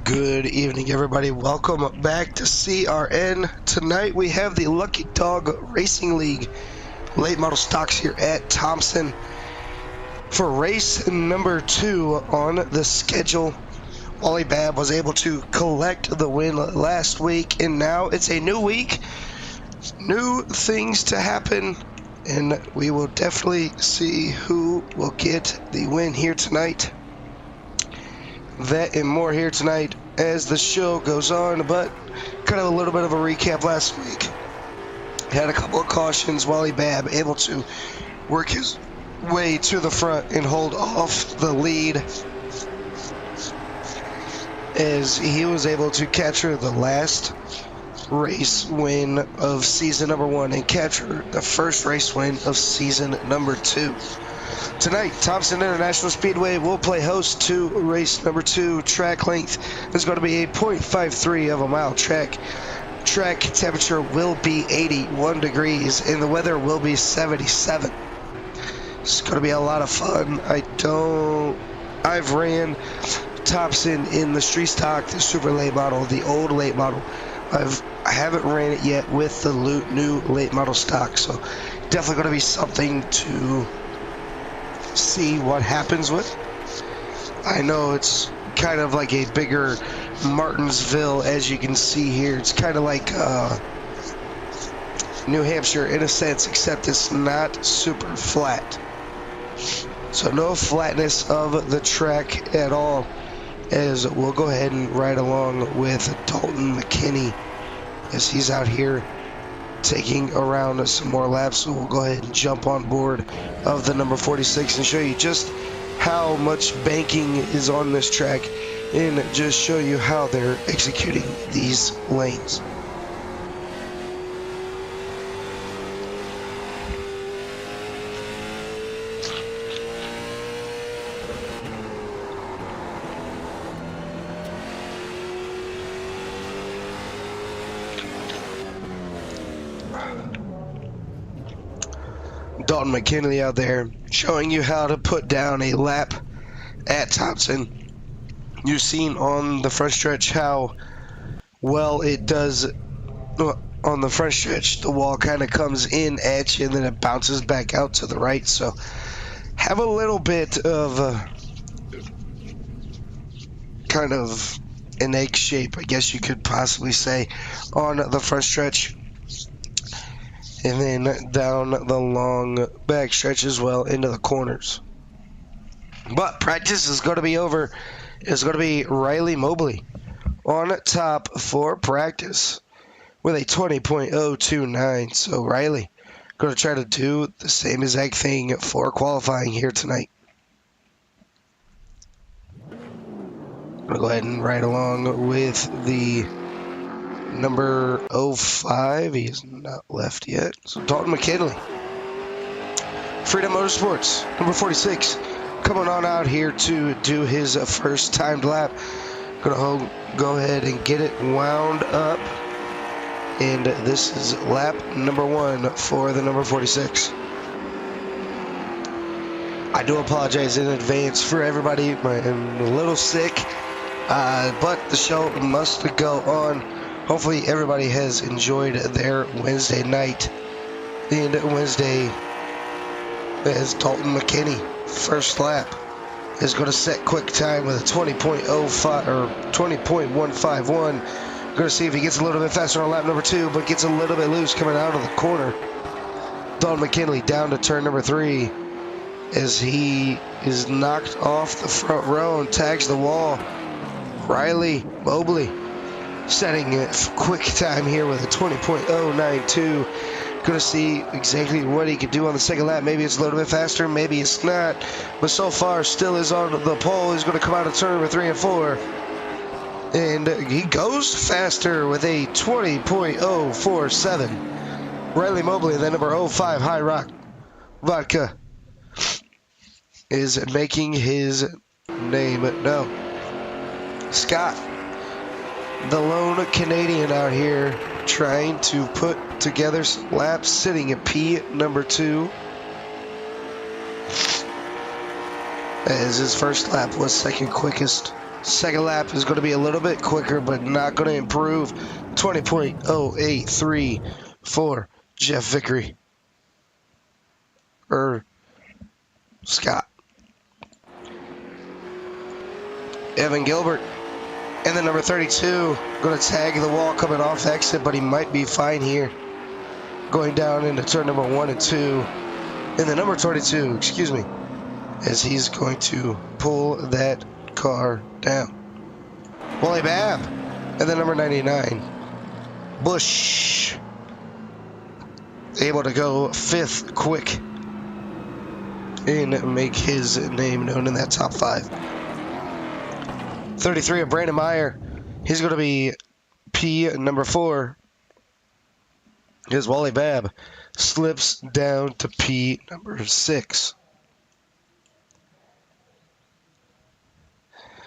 Good evening, everybody. Welcome back to CRN. Tonight we have the Lucky Dog Racing League late model stocks here at Thompson for race number 2 on the schedule. Wally Babb was able to collect the win last week, and now it's a new week, new things to happen, and we will definitely see who will get the win here tonight. That and more here tonight as the show goes on, but kind of a little bit of a recap last week. Had a couple of cautions. Wally Babb able to work his way to the front and hold off the lead as he was able to capture the last race win of season number 1 and capture the first race win of season number 2. Tonight, Thompson International Speedway will play host to race number 2. Track length is going to be a 0.53 of a mile track. Track temperature will be 81 degrees and the weather will be 77. It's going to be a lot of fun. I've ran Thompson in the street stock, the super late model, the old late model. I haven't ran it yet with the new late model stock, so definitely going to be something to see what happens with. I know it's kind of like a bigger Martinsville, as you can see here. It's kind of like New Hampshire in a sense, except it's not super flat. So no flatness of the track at all, as we'll go ahead and ride along with Dalton McKinney as he's out here taking around some more laps. So we'll go ahead and jump on board of the number 46 and show you just how much banking is on this track and just show you how they're executing these lanes. Dalton McKinley out there showing you how to put down a lap at Thompson. You've seen on the front stretch how well it does on the front stretch. The wall kind of comes in at you and then it bounces back out to the right. So have a little bit of kind of an egg shape, I guess you could possibly say, on the front stretch. And then down the long back stretch as well into the corners. But practice is going to be over. It's going to be Riley Mobley on top for practice with a 20.029. So Riley going to try to do the same exact thing for qualifying here tonight. I'm going to go ahead and ride along with the number 05, he is not left yet. So Dalton McKinley. Freedom Motorsports, number 46, coming on out here to do his first timed lap. Gonna go ahead and get it wound up. And this is lap number 1 for the number 46. I do apologize in advance for everybody. I'm a little sick, but the show must go on. Hopefully everybody has enjoyed their Wednesday night. And Wednesday, as Dalton McKinney, first lap, is going to set quick time with a 20.05 or 20.151. Going to see if he gets a little bit faster on lap number 2, but gets a little bit loose coming out of the corner. Dalton McKinley down to turn number 3 as he is knocked off the front row and tags the wall. Riley Mobley setting a quick time here with a 20.092. Going to see exactly what he can do on the second lap. Maybe it's a little bit faster, maybe it's not. But so far, still is on the pole. He's going to come out of turn number 3 and 4. And he goes faster with a 20.047. Riley Mobley, the number 05 High Rock Vodka, is making his name known. Scott, the lone Canadian out here, trying to put together some laps, sitting at P number 2. As his first lap was second quickest Second lap is going to be a little bit quicker, but not going to improve. 20.0834, Jeff Vickery. Scott. Evan Gilbert. And then number 32, going to tag the wall coming off exit, but he might be fine here. Going down into turn number 1 and 2. And the number 22, excuse me, as he's going to pull that car down. Wally Babb. And then number 99, Bush. Able to go 5th quick and make his name known in that top 5. 33 of Brandon Meyer. He's going to be P number 4. As Wally Babb slips down to P number 6.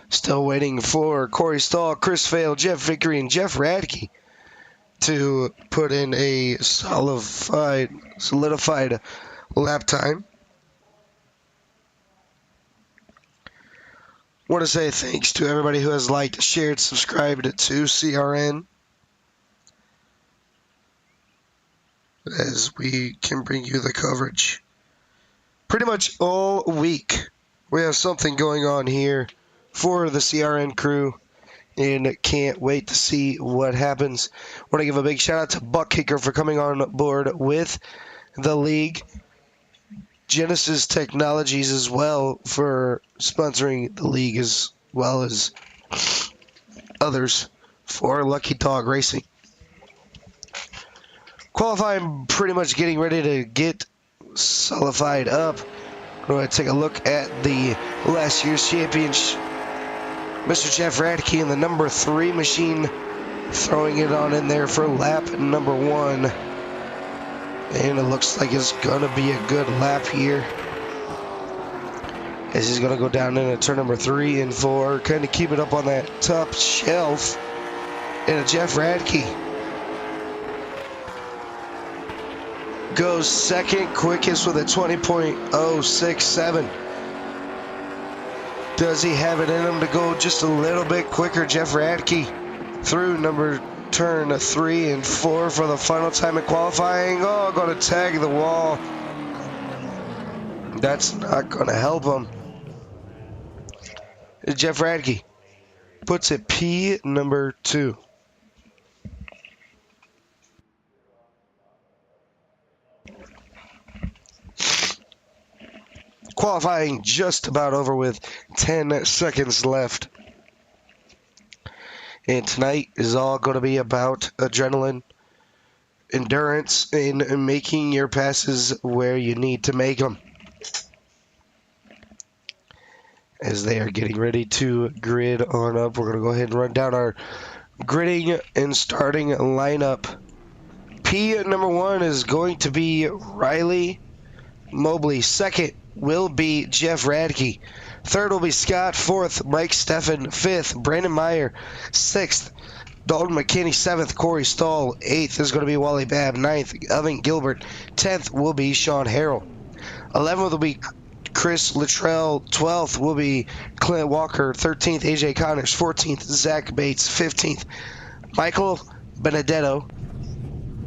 Still waiting for Corey Stahl, Chris Vail, Jeff Vickery, and Jeff Radke to put in a solidified lap time. Want to say thanks to everybody who has liked, shared, subscribed to CRN, as we can bring you the coverage pretty much all week. We have something going on here for the CRN crew, and can't wait to see what happens. Want to give a big shout out to Buck Kicker for coming on board with the league. Genesis Technologies as well for sponsoring the league, as well as others for Lucky Dog Racing. Qualifying pretty much getting ready to get solidified up. We're going to take a look at the last year's championship. Mr. Jeff Radke in the number 3 machine, throwing it on in there for lap number 1. And it looks like it's going to be a good lap here, as he's going to go down into turn number 3 and 4, kind of keep it up on that top shelf. And Jeff Radke goes second quickest with a 20.067. Does he have it in him to go just a little bit quicker? Jeff Radke through turn 3 and 4 for the final time in qualifying. Oh, going to tag the wall. That's not going to help him. Jeff Radke puts it P number 2. Qualifying just about over with 10 seconds left. And tonight is all going to be about adrenaline, endurance, and making your passes where you need to make them. As they are getting ready to grid on up, we're going to go ahead and run down our gridding and starting lineup. P number 1 is going to be Riley Mobley. Second will be Jeff Radke. Third will be Scott. 4th, Mike Steffen. 5th, Brandon Meyer. 6th, Dalton McKinney. 7th, Corey Stahl. 8th is going to be Wally Babb. 9th, Evan Gilbert. 10th will be Sean Harrell. 11th will be Chris Luttrell. 12th will be Clint Walker. 13th, AJ Connors. 14th, Zach Bates. 15th, Michael Benedetto.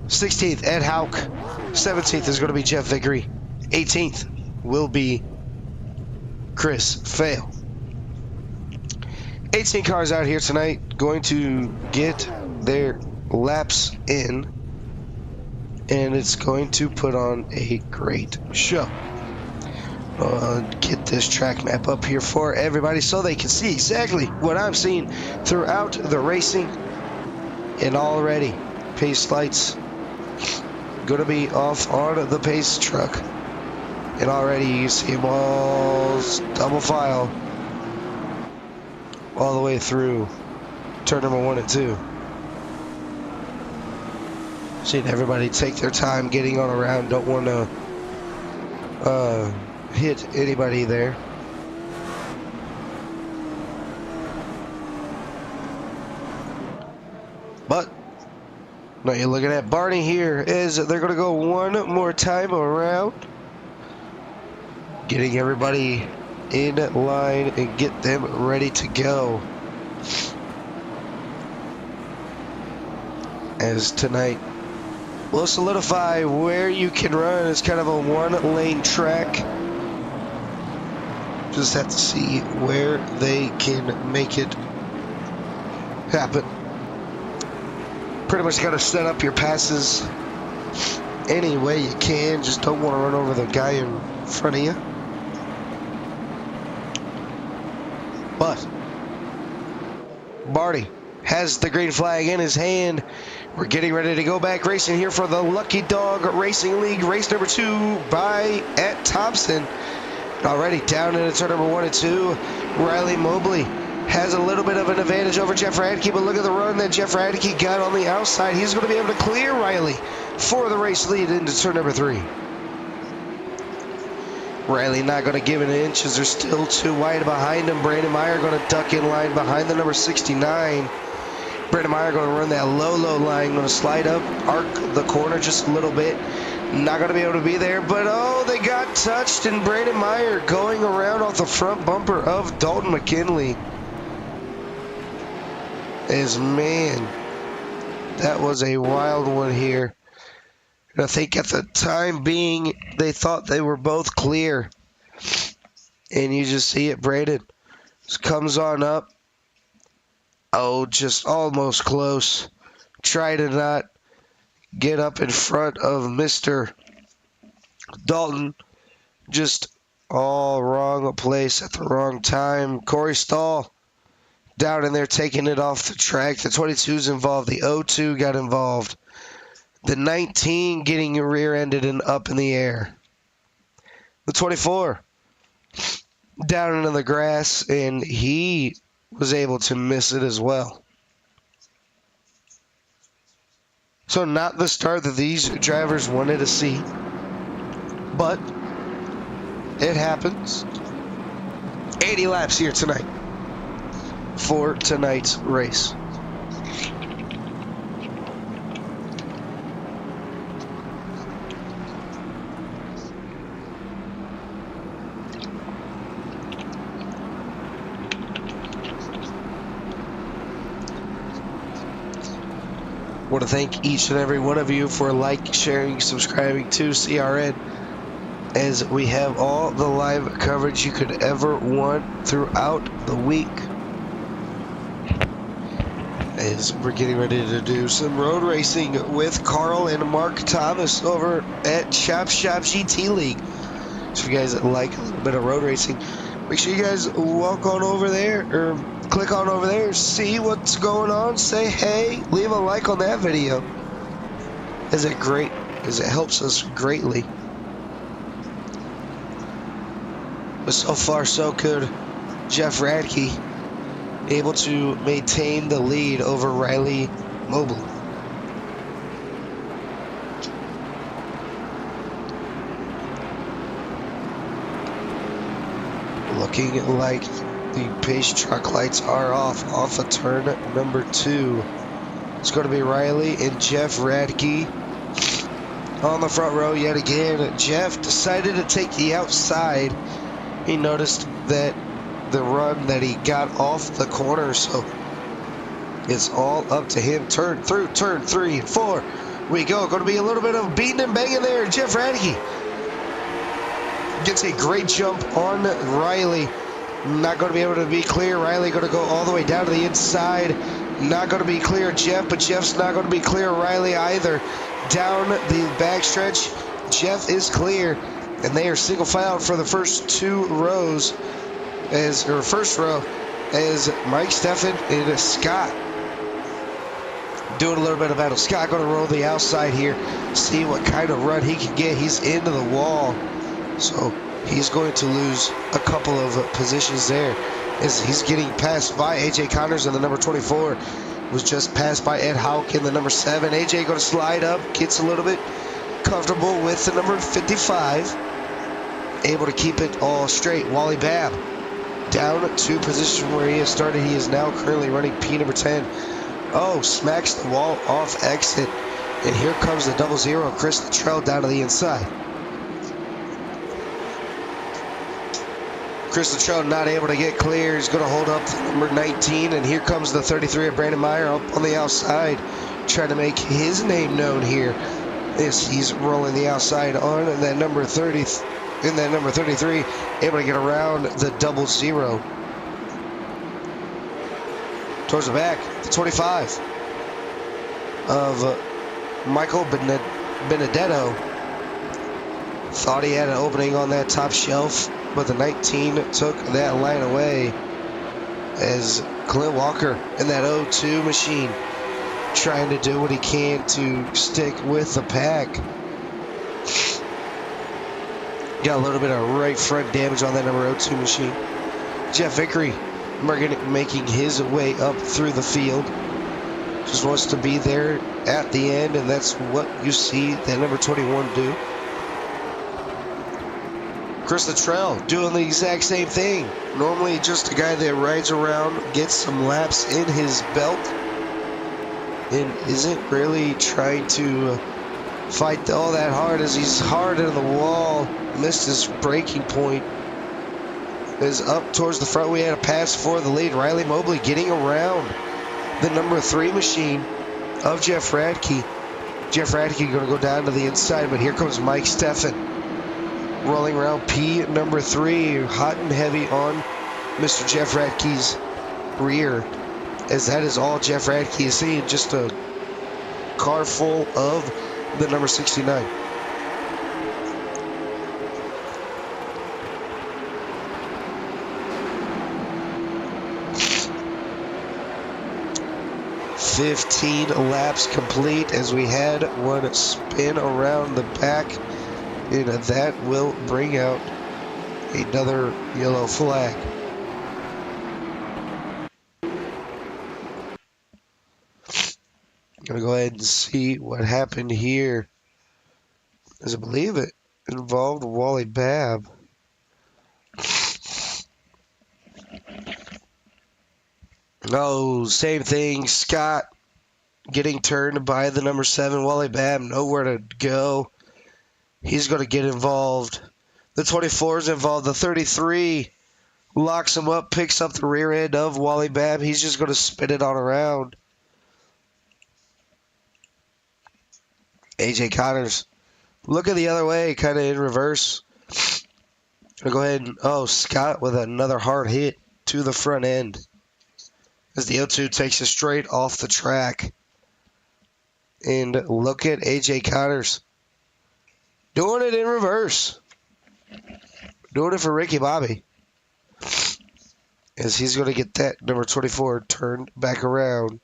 16th, Ed Hauk. 17th is going to be Jeff Vickery. 18th will be Chris Vail. 18 cars out here tonight, going to get their laps in, and it's going to put on a great show. Get this track map up here for everybody so they can see exactly what I'm seeing throughout the racing. And already, pace lights going to be off on the pace truck. And already you see walls, double file, all the way through turn number 1 and 2. Seeing everybody take their time getting on around. Don't want to hit anybody there. But now you're looking at Barney here is they're going to go one more time around, getting everybody in line and get them ready to go. as tonight will solidify where you can run. It's kind of a one-lane track. Just have to see where they can make it happen. Pretty much got to set up your passes any way you can. Just don't want to run over the guy in front of you. But Barty has the green flag in his hand. We're getting ready to go back racing here for the Lucky Dog Racing League. Race number 2 at Thompson. Already down into turn number 1 and 2. Riley Mobley has a little bit of an advantage over Jeff Radke, but look at the run that Jeff Radke got on the outside. He's going to be able to clear Riley for the race lead into turn number 3. Riley not going to give it inches. They're still too wide behind him. Brandon Meyer going to duck in line behind the number 69. Brandon Meyer going to run that low line, going to slide up, arc the corner just a little bit. Not going to be able to be there, but oh, they got touched, and Brandon Meyer going around off the front bumper of Dalton McKinley. Man, that was a wild one here. And I think at the time being, they thought they were both clear. And you just see it, Brandon just comes on up. Oh, just almost close. Try to not get up in front of Mr. Dalton. Just all wrong place at the wrong time. Corey Stahl down in there taking it off the track. The 22's involved. The 02 got involved. The 19 getting rear-ended and up in the air. The 24 down into the grass, and he was able to miss it as well. So not the start that these drivers wanted to see, but it happens. 80 laps here tonight for tonight's race. I want to thank each and every one of you for sharing, subscribing to CRN, as we have all the live coverage you could ever want throughout the week. As we're getting ready to do some road racing with Carl and Mark Thomas over at Chop Shop GT League. So if you guys like a little bit of road racing, make sure you guys walk on over there, or click on over there, see what's going on, say hey, leave a like on that video, as it helps us greatly. But so far so good. Jeff Radke able to maintain the lead over Riley Mobley. Looking like the pace truck lights are off of turn number 2. It's going to be Riley and Jeff Radke on the front row yet again. Jeff decided to take the outside. He noticed that the run that he got off the corner, so it's all up to him. Turn 3 and 4. We go. Going to be a little bit of beating and banging there. Jeff Radke gets a great jump on Riley. Not going to be able to be clear. Riley going to go all the way down to the inside. Not going to be clear Jeff, but Jeff's not going to be clear Riley either. Down the backstretch, Jeff is clear, and they are single file for the first row, as Mike Steffen and Scott doing a little bit of battle. Scott going to roll the outside here, see what kind of run he can get. He's into the wall, so he's going to lose a couple of positions there, as he's getting passed by AJ Connors in the number 24. Was just passed by Ed Houck in the number 7. AJ going to slide up, gets a little bit comfortable with the number 55. Able to keep it all straight. Wally Babb down to position where he has started. He is now currently running P number 10. Oh, smacks the wall off exit. And here comes the 00, Chris Luttrell down to the inside. Chris Luttrell not able to get clear. He's going to hold up the number 19. And here comes the 33 of Brandon Meyer up on the outside. trying to make his name known here. As he's rolling the outside on that number 30, in that number 33, able to get around the 00. Towards the back, the 25 of Michael Benedetto. Thought he had an opening on that top shelf, but the 19 took that line away as Clint Walker in that 02 machine trying to do what he can to stick with the pack. Got a little bit of right front damage on that number 02 machine. Jeff Vickery making his way up through the field. Just wants to be there at the end, and that's what you see that number 21 do. Chris Luttrell doing the exact same thing. Normally just a guy that rides around, gets some laps in his belt, and isn't really trying to fight all that hard as he's hard into the wall. Missed his braking point. Is up towards the front. We had a pass for the lead. Riley Mobley getting around the number 3 machine of Jeff Radke. Jeff Radke going to go down to the inside, but here comes Mike Steffen rolling around P number 3, hot and heavy on Mr. Jeff Radke's rear, as that is all Jeff Radke is seeing, just a car full of the number 69. "15 laps complete as we had one spin around the back, and that will bring out another yellow flag." Gonna go ahead and see what happened here, as I believe it involved Wally Babb. No, same thing. Scott getting turned by the number 7, Wally Babb, nowhere to go. He's going to get involved. The 24 is involved. The 33 locks him up, picks up the rear end of Wally Babb. He's just going to spin it on around. AJ Connors looking the other way, kind of in reverse. Gonna go ahead and, Scott with another hard hit to the front end, as the 02 takes it straight off the track. And look at AJ Connors doing it in reverse. Doing it for Ricky Bobby, as he's going to get that number 24 turned back around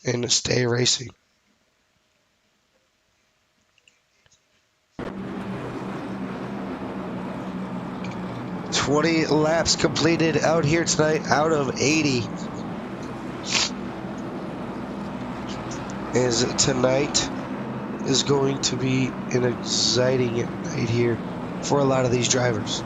and stay racing. 20 laps completed out here tonight out of 80. As tonight is going to be an exciting night here for a lot of these drivers.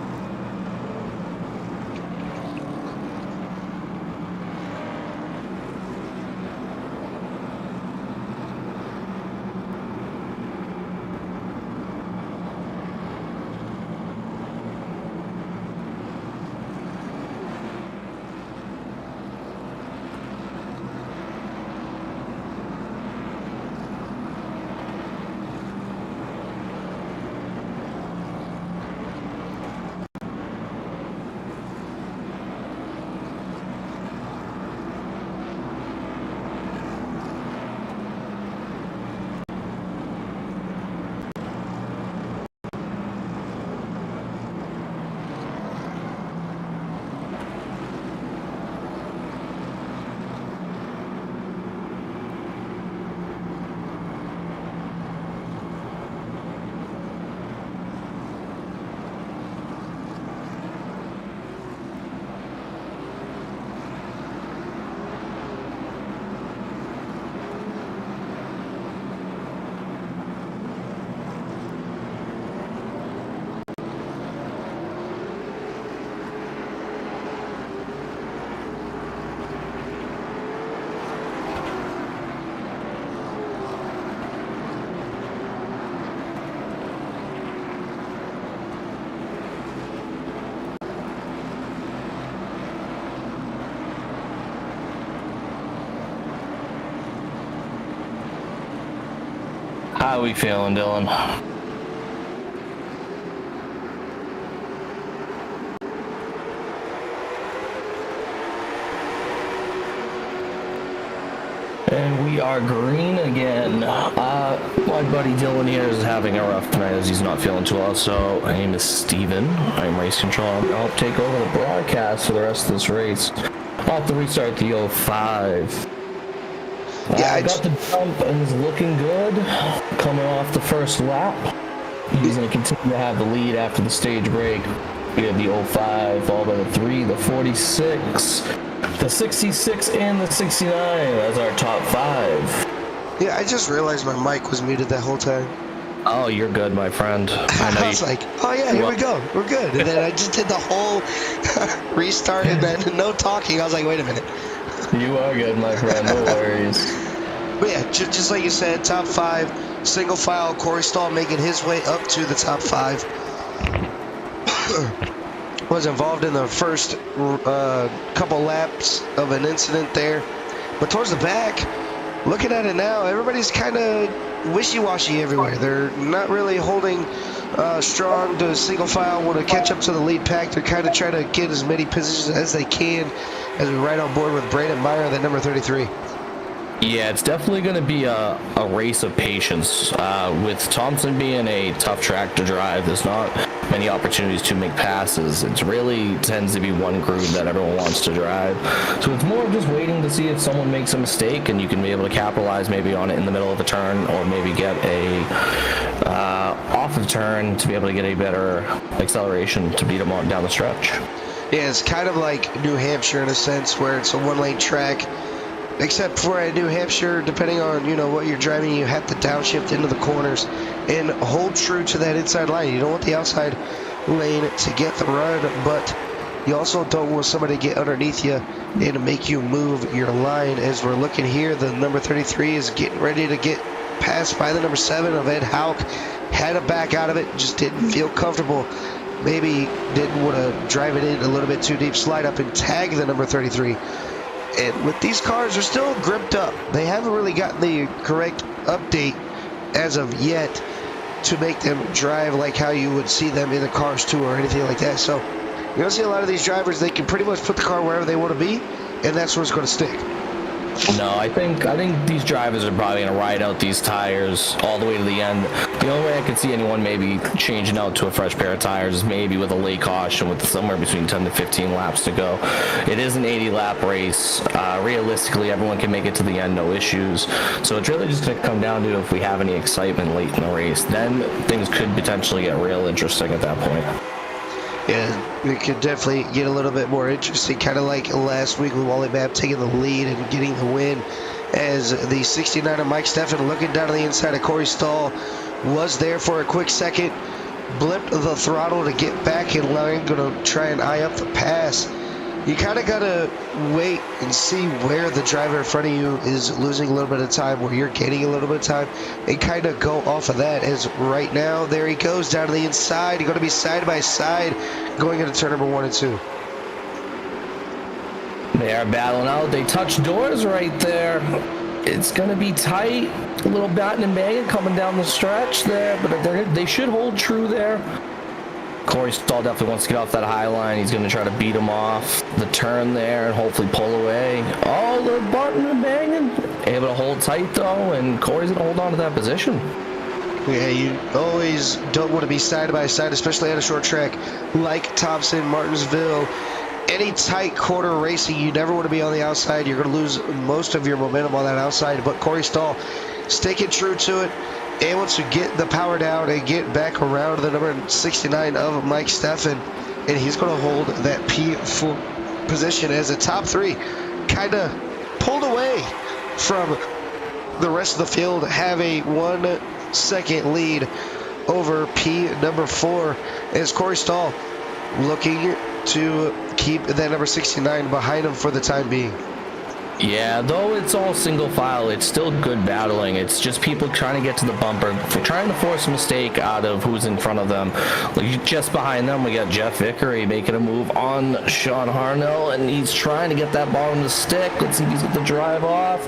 How are we feeling, Dylan? And we are green again. My buddy Dylan here is having a rough night as he's not feeling too well. So my name is Steven. I'm race control. I'll take over the broadcast for the rest of this race. I'll have to restart the 05. Yeah, I got the jump and is looking good. Coming off the first lap. He's going to continue to have the lead after the stage break. We have the 05, followed by the 3, the 46, the 66, and the 69 as our top 5. Yeah, I just realized my mic was muted that whole time. Oh, you're good, my friend. I was like, oh yeah, here we go. We're good. And then I just did the whole restart and then no talking. I was like, wait a minute. You are good, my friend. No worries. But yeah, just like you said, top 5, single file, Corey Stahl making his way up to the top 5. Was involved in the first couple laps of an incident there. But towards the back, looking at it now, everybody's kind of wishy-washy everywhere. They're not really holding strong to single file, want to catch up to the lead pack. They're kind of trying to get as many positions as they can as we ride on board with Brandon Meyer, that number 33. Yeah, it's definitely going to be a race of patience. With Thompson being a tough track to drive, there's not many opportunities to make passes. It really tends to be one groove that everyone wants to drive. So it's more of just waiting to see if someone makes a mistake and you can be able to capitalize maybe on it in the middle of a turn, or maybe get a off of turn to be able to get a better acceleration to beat them on down the stretch. Yeah, it's kind of like New Hampshire in a sense, where it's a one-lane track. Except for at New Hampshire, depending on, what you're driving, you have to downshift into the corners and hold true to that inside line. You don't want the outside lane to get the run, but you also don't want somebody to get underneath you and make you move your line. As we're looking here, the number 33 is getting ready to get passed by the number 7 of Ed Hauk. Had to back out of it, just didn't feel comfortable. Maybe didn't want to drive it in a little bit too deep, slide up and tag the number 33. And with these cars, they're still gripped up. They haven't really gotten the correct update as of yet to make them drive like how you would see them in the Cars 2 or anything like that. So you're going to see a lot of these drivers, they can pretty much put the car wherever they want to be, and that's where it's going to stick. No, I think these drivers are probably going to ride out these tires all the way to the end. The only way I could see anyone maybe changing out to a fresh pair of tires is maybe with a late caution with somewhere between 10 to 15 laps to go. It is an 80-lap race. Realistically, everyone can make it to the end, no issues. So it's really just going to come down to if we have any excitement late in the race. Then things could potentially get real interesting at that point. Yeah, it could definitely get a little bit more interesting, kind of like last week with Wally Mapp taking the lead and getting the win, as the 69 of Mike Steffen looking down to the inside of Corey Stahl was there for a quick second, blipped the throttle to get back in line, going to try and eye up the pass. You kind of got to wait and see where the driver in front of you is losing a little bit of time, where you're gaining a little bit of time, and kind of go off of that. As right now, there he goes down to the inside. You're going to be side by side going into turn number 1 and 2. They are battling out. They touch doors right there. It's going to be tight. A little batting and banging coming down the stretch there, but they should hold true there. Corey Stahl definitely wants to get off that high line. He's going to try to beat him off the turn there and hopefully pull away. Oh, they're butting and banging. Able to hold tight, though, and Corey's going to hold on to that position. Yeah, you always don't want to be side by side, especially at a short track like Thompson, Martinsville. Any tight corner racing, you never want to be on the outside. You're going to lose most of your momentum on that outside. But Corey Stahl sticking true to it, able to get the power down and get back around the number 69 of Mike Steffen, and he's going to hold that P4 position as a top 3, kind of pulled away from the rest of the field, have a 1 second lead over P number 4 as Corey Stahl looking to keep that number 69 behind him for the time being. Yeah, though it's all single file, it's still good battling. It's just people trying to get to the bumper, trying to force a mistake out of who's in front of them. Like just behind them, we got Jeff Vickery making a move on Sean Harnell, and he's trying to get that ball in the stick. Let's see if he's got the drive off.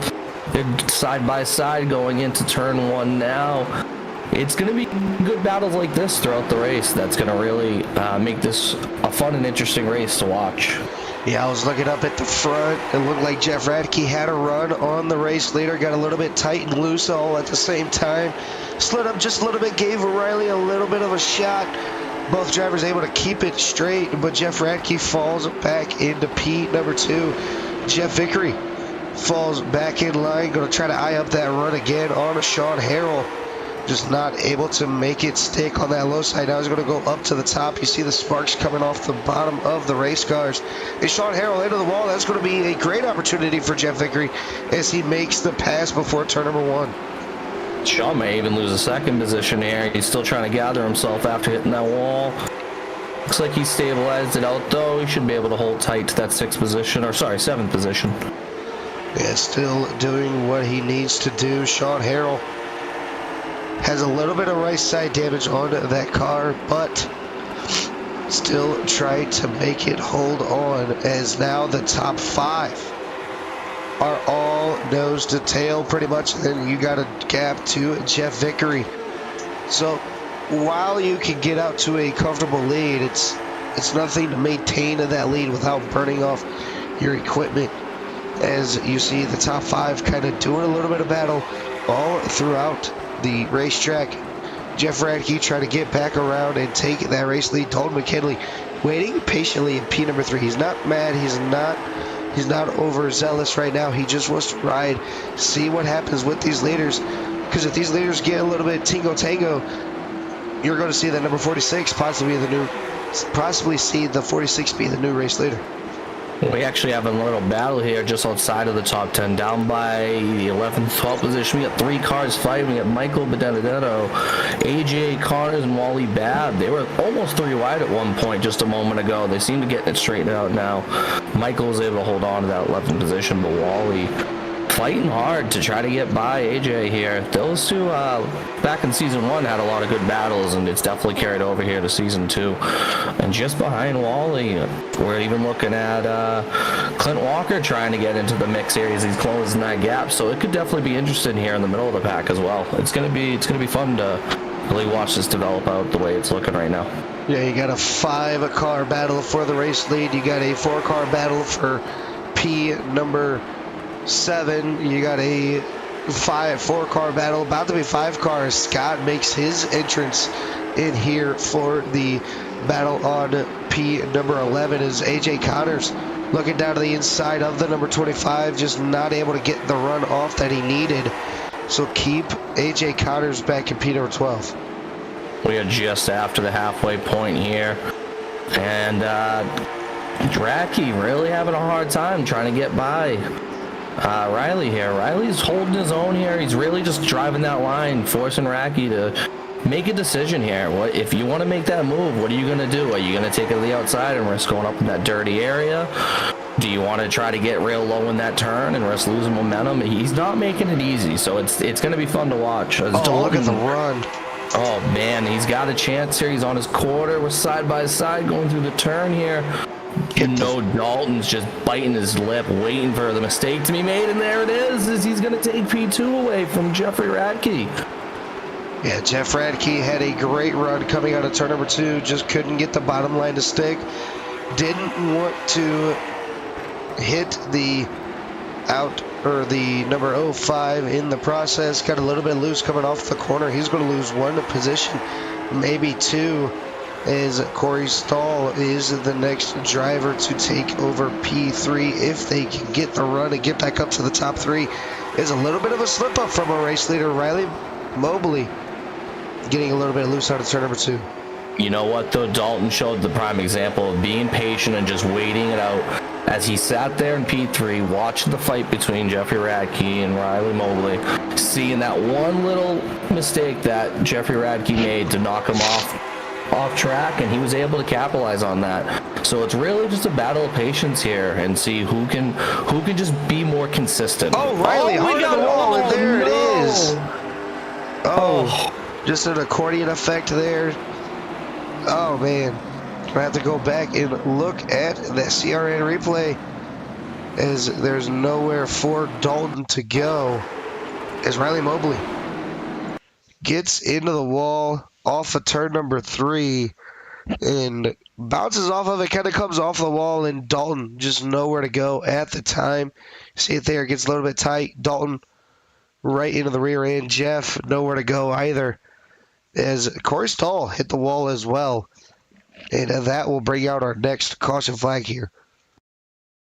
They're side by side going into turn 1 now. It's going to be good battles like this throughout the race. That's going to really make this a fun and interesting race to watch. Yeah, I was looking up at the front. It looked like Jeff Radke had a run on the race leader, got a little bit tight and loose all at the same time. Slid up just a little bit, gave O'Reilly a little bit of a shot. Both drivers able to keep it straight, but Jeff Radke falls back into P number 2. Jeff Vickery falls back in line, going to try to eye up that run again on Sean Harrell. Just not able to make it stick on that low side. Now he's going to go up to the top. You see the sparks coming off the bottom of the race cars. And Sean Harrell into the wall. That's going to be a great opportunity for Jeff Vickery as he makes the pass before turn number 1. Sean may even lose a second position here. He's still trying to gather himself after hitting that wall. Looks like he stabilized it out though. He should be able to hold tight to that 7th position. Yeah, still doing what he needs to do. Sean Harrell has a little bit of right side damage on that car, but still trying to make it hold on, as now the top 5 are all nose to tail pretty much. And then you got a gap to Jeff Vickery. So while you can get out to a comfortable lead, it's nothing to maintain that lead without burning off your equipment, as you see the top 5 kind of doing a little bit of battle all throughout the racetrack. Jeff Radke trying to get back around and take that race lead. Dalton McKinley waiting patiently in P number 3. He's not mad. He's not overzealous right now. He just wants to ride, see what happens with these leaders. Because if these leaders get a little bit tingo-tango, you're going to see that number 46 possibly see the 46 be the new race leader. We actually have a little battle here just outside of the top 10, down by the 11th, 12th position. We got 3 cars fighting. We got Michael Benedetto, AJ Connors, and Wally Babb. They were almost 3 wide at one point just a moment ago. They seem to get it straightened out now. Michael was able to hold on to that 11th position, but Wally fighting hard to try to get by AJ here. Those two, back in season 1, had a lot of good battles, and it's definitely carried over here to season 2. And just behind Wally, we're even looking at Clint Walker trying to get into the mix here as he's closing that gap. So it could definitely be interesting here in the middle of the pack as well. It's gonna be fun to really watch this develop out the way it's looking right now. Yeah, you got a 5-car battle for the race lead. You got a 4-car battle for P number 7. You got a 4-car battle, about to be 5 cars. Scott makes his entrance in here for the battle on P number 11 as AJ Connors looking down to the inside of the number 25, just not able to get the run off that he needed. So keep AJ Connors back in P number 12. We are just after the halfway point here, and Radke really having a hard time trying to get by Riley here. Riley's holding his own here. He's really just driving that line, forcing Radke to make a decision here. What if you want to make that move? What are you going to do? Are you going to take it to the outside and risk going up in that dirty area? Do you want to try to get real low in that turn and risk losing momentum? He's not making it easy, so it's going to be fun to watch. Look at the run. Oh man, he's got a chance here. He's on his quarter. We're side by side going through the turn here. Dalton's just biting his lip, waiting for the mistake to be made, and there it is he's going to take P2 away from Jeffrey Radke. Yeah, Jeff Radke had a great run coming out of turn number 2, just couldn't get the bottom line to stick. Didn't want to hit the number 05 in the process. Got a little bit loose coming off the corner. He's going to lose 1 position, maybe 2, as Corey Stahl is the next driver to take over P3 if they can get the run and get back up to the top 3. Is a little bit of a slip up from a race leader, Riley Mobley, getting a little bit loose out of turn number 2. You know what though, Dalton showed the prime example of being patient and just waiting it out as he sat there in P3 watching the fight between Jeffrey Radke and Riley Mobley, seeing that one little mistake that Jeffrey Radke made to knock him off track, and he was able to capitalize on that. So it's really just a battle of patience here and see who can just be more consistent. Oh, Riley hard on the wall, and there it is. Just an accordion effect there. Oh man, I have to go back and look at that CRN replay. as there's nowhere for Dalton to go, as Riley Mobley gets into the wall off of turn number 3 and bounces off of it, kind of comes off the wall, and Dalton just nowhere to go at the time. See it there, gets a little bit tight. Dalton right into the rear end. Jeff nowhere to go either, as Corey Stahl hit the wall as well. And that will bring out our next caution flag here.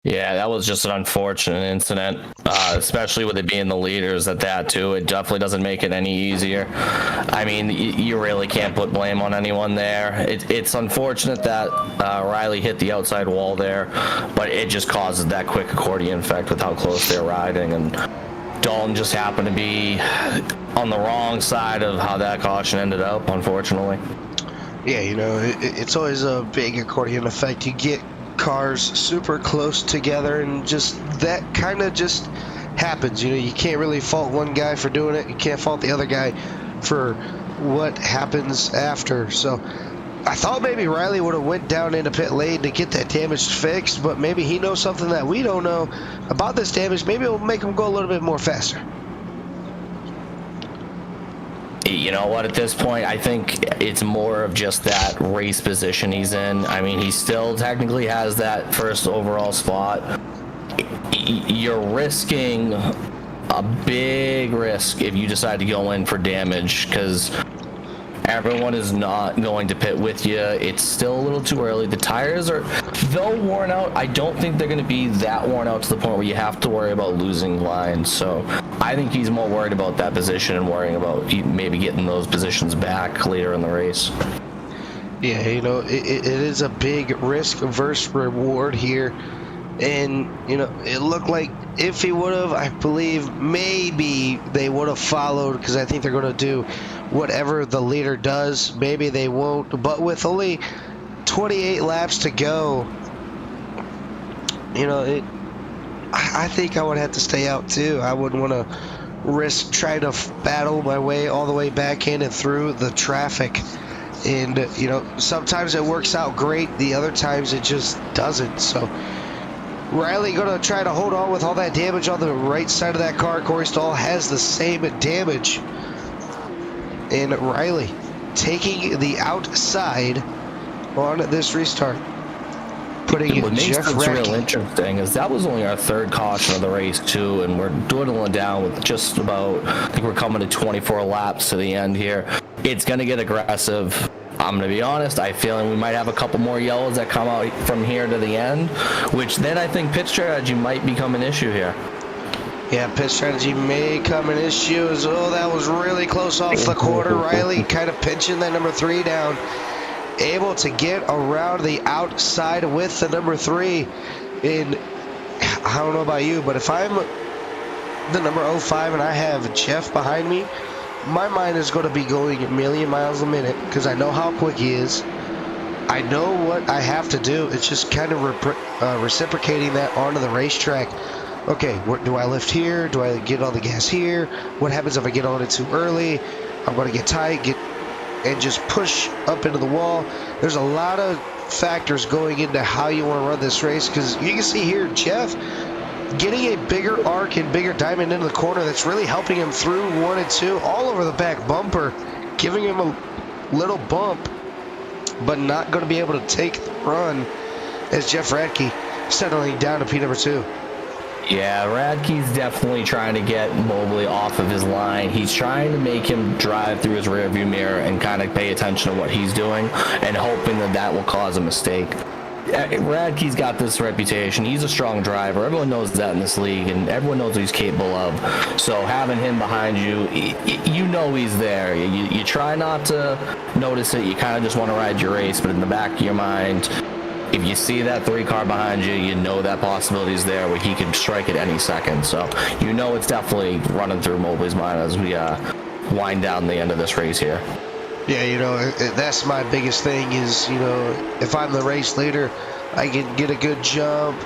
Yeah, that was just an unfortunate incident, especially with it being the leaders at that, too. It definitely doesn't make it any easier. I mean, you really can't put blame on anyone there. It's unfortunate that Riley hit the outside wall there, but it just causes that quick accordion effect with how close they're riding. And Dalton just happened to be on the wrong side of how that caution ended up, unfortunately. Yeah, it's always a big accordion effect. You get cars super close together, and just that kind of just happens. You can't really fault one guy for doing it. You can't fault the other guy for what happens after. So I thought maybe Riley would have went down into pit lane to get that damage fixed, but maybe he knows something that we don't know about this damage. Maybe it'll make him go a little bit more faster. You know what, at this point, I think it's more of just that race position he's in. I mean, he still technically has that first overall spot. You're risking a big risk if you decide to go in for damage, because everyone is not going to pit with you. It's still a little too early. The tires are, though worn out, I don't think they're going to be that worn out to the point where you have to worry about losing lines. So I think he's more worried about that position and worrying about maybe getting those positions back later in the race. Yeah, it is a big risk versus reward here. And, it looked like if he would have, I believe maybe they would have followed, because I think they're going to do whatever the leader does. Maybe they won't. But with only 28 laps to go, I think I would have to stay out too. I wouldn't want to risk trying to battle my way all the way back in and through the traffic. And, sometimes it works out great. The other times it just doesn't. So Riley going to try to hold on with all that damage on the right side of that car. Corey Stahl has the same damage. And Riley taking the outside on this restart. Putting what makes Jeff this Radke. real interesting is that was only our third caution of the race too, and we're dwindling down with just about, I think we're coming to 24 laps to the end here. It's going to get aggressive. I'm going to be honest, I feel like we might have a couple more yellows that come out from here to the end, which then I think pit strategy might become an issue here. Yeah, pit strategy may come an issue. Oh, that was really close off the corner. Riley kind of pinching that number 3 down. Able to get around the outside with the number 3. And I don't know about you, but if I'm the number 05 and I have Jeff behind me, my mind is going to be going a million miles a minute, because I know how quick he is. I know what I have to do. It's just kind of reciprocating that onto the racetrack. Okay, do I lift here? Do I get on the gas here? What happens if I get on it too early? I'm going to get tight, and just push up into the wall. There's a lot of factors going into how you want to run this race, because you can see here, Jeff getting a bigger arc and bigger diamond into the corner. That's really helping him through 1 and 2, all over the back bumper, giving him a little bump, but not going to be able to take the run as Jeff Radke settling down to P number 2. Yeah, Radke's definitely trying to get Mobley off of his line. He's trying to make him drive through his rearview mirror and kind of pay attention to what he's doing and hoping that will cause a mistake. Radke's got this reputation. He's a strong driver. Everyone knows that in this league, and everyone knows what he's capable of. So having him behind you, you know he's there. You try not to notice it. You kind of just want to ride your race, but in the back of your mind, if you see that 3 car behind you, you know that possibility is there where he could strike at any second. So you know it's definitely running through Mobley's mind as we wind down the end of this race here. Yeah, that's my biggest thing is, if I'm the race leader, I can get a good jump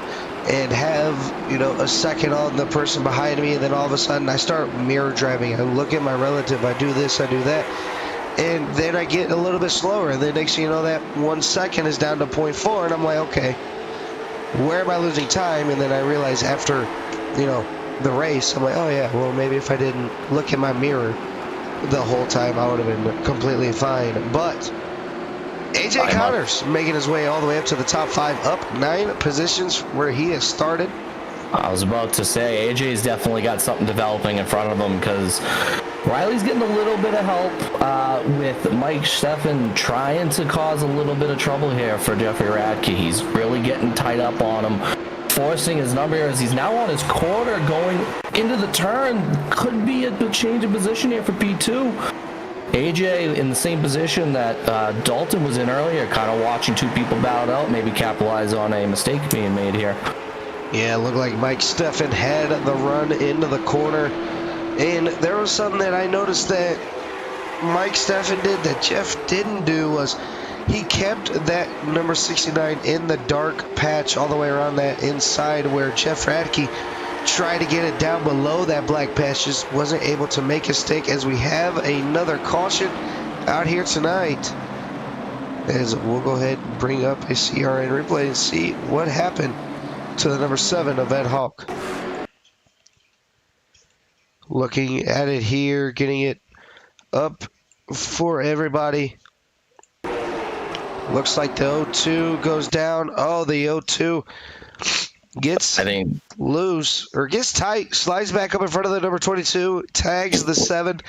and have, a second on the person behind me, and then all of a sudden I start mirror driving. I look at my relative, I do this, I do that, and then I get a little bit slower, and then next thing you know, that 1 second is down to 0.4, and I'm like, okay, where am I losing time? And then I realized after, the race, I'm like, oh yeah, well maybe if I didn't look in my mirror the whole time, I would have been completely fine. But AJ Connors making his way all the way up to the top 5, up 9 positions where he has started. I was about to say, AJ's definitely got something developing in front of him, because Riley's getting a little bit of help with Mike Steffen trying to cause a little bit of trouble here for Jeffrey Radke. He's really getting tight up on him, forcing his number as he's now on his quarter going into the turn. Could be a change of position here for P2. AJ in the same position that Dalton was in earlier, kind of watching two people bow out, maybe capitalize on a mistake being made here. Yeah, it looked like Mike Steffen had the run into the corner. And there was something that I noticed that Mike Steffen did that Jeff didn't do, was he kept that number 69 in the dark patch all the way around that inside, where Jeff Radke tried to get it down below that black patch, just wasn't able to make a stick, as we have another caution out here tonight. As we'll go ahead and bring up a CRN replay and see what happened to the number 7 of Ed Hawk. Looking at it here, getting it up for everybody. Looks like the 0-2 goes down. Oh, the 0-2 gets loose, or gets tight, slides back up in front of the number 22, tags the 7,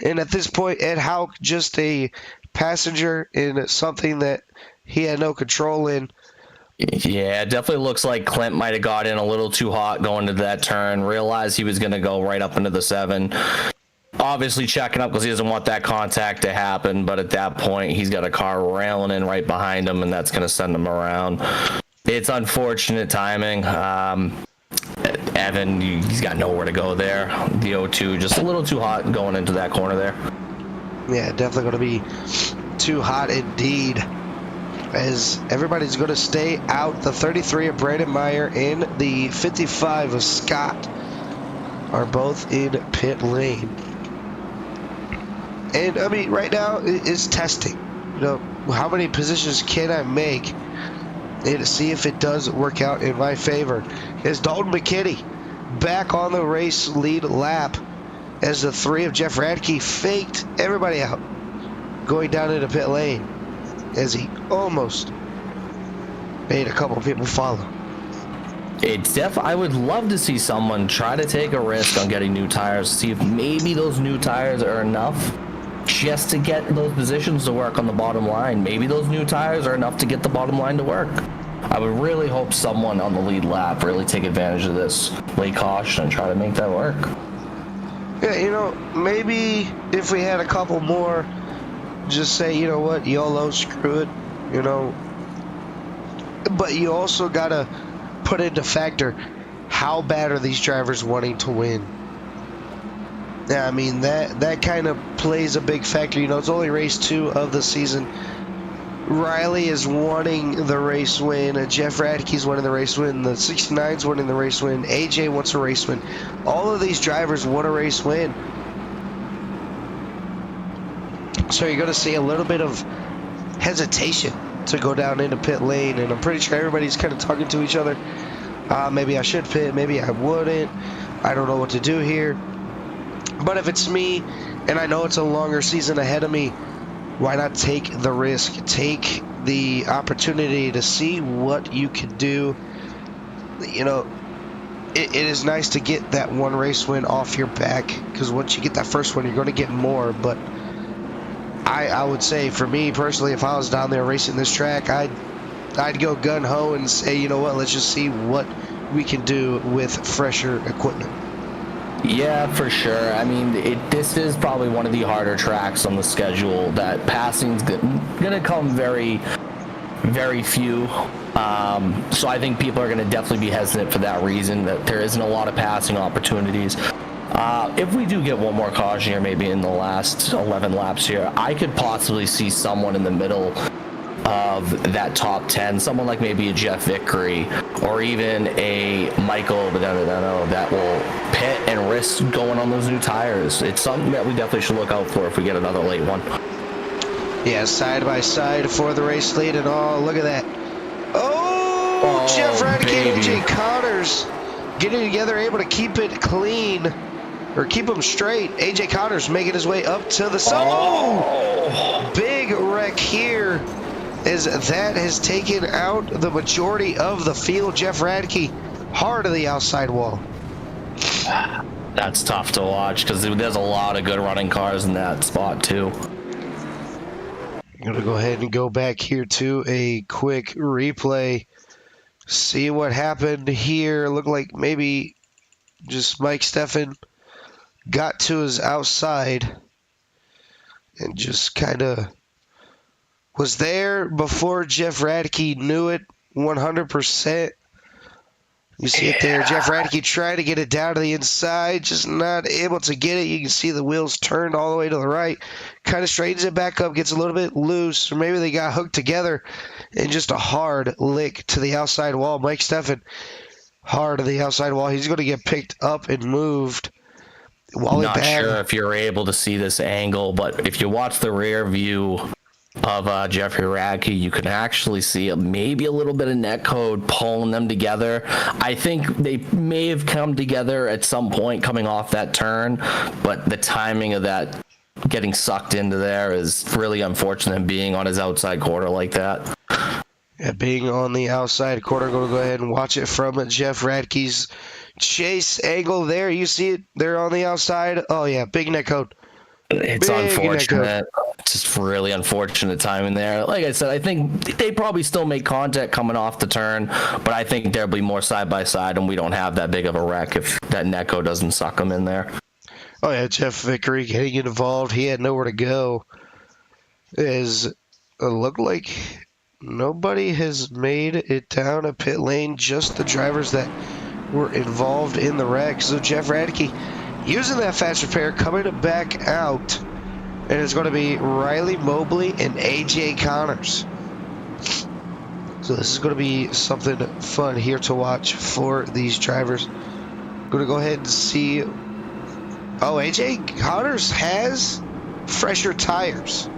and at this point, Ed Hawk just a passenger in something that he had no control in. Yeah, it definitely looks like Clint might have got in a little too hot going into that turn, realized he was going to go right up into the 7. Obviously checking up because he doesn't want that contact to happen, but at that point, he's got a car railing in right behind him, and that's going to send him around. It's unfortunate timing. Evan, he's got nowhere to go there. The 0-2, just a little too hot going into that corner there. Yeah, definitely going to be too hot indeed, as everybody's going to stay out. The 33 of Brandon Meyer and the 55 of Scott are both in pit lane. And, I mean, right now it's testing. How many positions can I make and see if it does work out in my favor. As Dalton McKinney back on the race lead lap, as the 3 of Jeff Radke faked everybody out going down into pit lane, as he almost made a couple of people follow. I would love to see someone try to take a risk on getting new tires, see if maybe those new tires are enough just to get those positions to work on the bottom line. Maybe those new tires are enough to get the bottom line to work. I would really hope someone on the lead lap really take advantage of this, lay caution, and try to make that work. Yeah, maybe if we had a couple more, just say, you know what, YOLO, screw it, But you also got to put into factor, how bad are these drivers wanting to win? Yeah, I mean, that kind of plays a big factor. It's only race 2 of the season. Riley is wanting the race win. Jeff Radke's wanting the race win. The 69's wanting the race win. AJ wants a race win. All of these drivers want a race win. So you're going to see a little bit of hesitation to go down into pit lane. And I'm pretty sure everybody's kind of talking to each other. Maybe I should pit. Maybe I wouldn't. I don't know what to do here. But if it's me, and I know it's a longer season ahead of me, why not take the risk? Take the opportunity to see what you can do. It is nice to get that one race win off your back, because once you get that first one, you're going to get more. But I would say, for me personally, if I was down there racing this track, I'd go gun-ho and say, you know what, let's just see what we can do with fresher equipment. Yeah, for sure. I mean, this is probably one of the harder tracks on the schedule. That passing's going to come very, very few. So I think people are going to definitely be hesitant for that reason, that there isn't a lot of passing opportunities. If we do get one more caution here, maybe in the last 11 laps here, I could possibly see someone in the middle of that top 10, someone like maybe a Jeff Vickery or even a Michael Badano that will pit and risk going on those new tires. It's something that we definitely should look out for if we get another late one. Yeah, side by side for the race lead, and look at that. Oh, Oh, Jeff Radke baby. and AJ Connors getting together, able to keep it clean. Or keep him straight. AJ Connors making his way up to the side. Oh! Big wreck here as that has taken out the majority of the field. Jeff Radke hard to the outside wall. That's tough to watch because there's a lot of good running cars in that spot too. I'm going to go ahead and go back here to a quick replay. See what happened here. Looked like maybe just Mike Steffen got to his outside and just kind of was there before Jeff Radke knew it 100%. You see it there. Jeff Radke trying to get it down to the inside, just not able to get it. You can see the wheels turned all the way to the right. Kind of straightens it back up, gets a little bit loose, or maybe they got hooked together, and just a hard lick to the outside wall. Mike Steffen hard to the outside wall. He's going to get picked up and moved. Not sure if you're able to see this angle, but if you watch the rear view of Jeffrey Radke, you can actually see maybe a little bit of net code pulling them together. I think they may have come together at some point coming off that turn, but the timing of that getting sucked into there is really unfortunate, being on his outside quarter like that. Yeah, being on the outside quarter, going to go ahead and watch it from Jeff Radke's chase angle there. You see it there on the outside. Oh, yeah, big net code. It's unfortunate. Just really unfortunate timing there. Like I said, I think they probably still make contact coming off the turn, but I think there'll be more side by side, and we don't have that big of a wreck if that Neko doesn't suck them in there. Oh yeah, Jeff Vickery getting involved. He had nowhere to go. It looked like nobody has made it down a pit lane, just the drivers that were involved in the wreck. So Jeff Radke using that fast repair, coming back out, and it's going to be Riley Mobley and AJ Connors. So this is going to be something fun here to watch for these drivers. Going to go ahead and see. Oh, AJ Connors has fresher tires.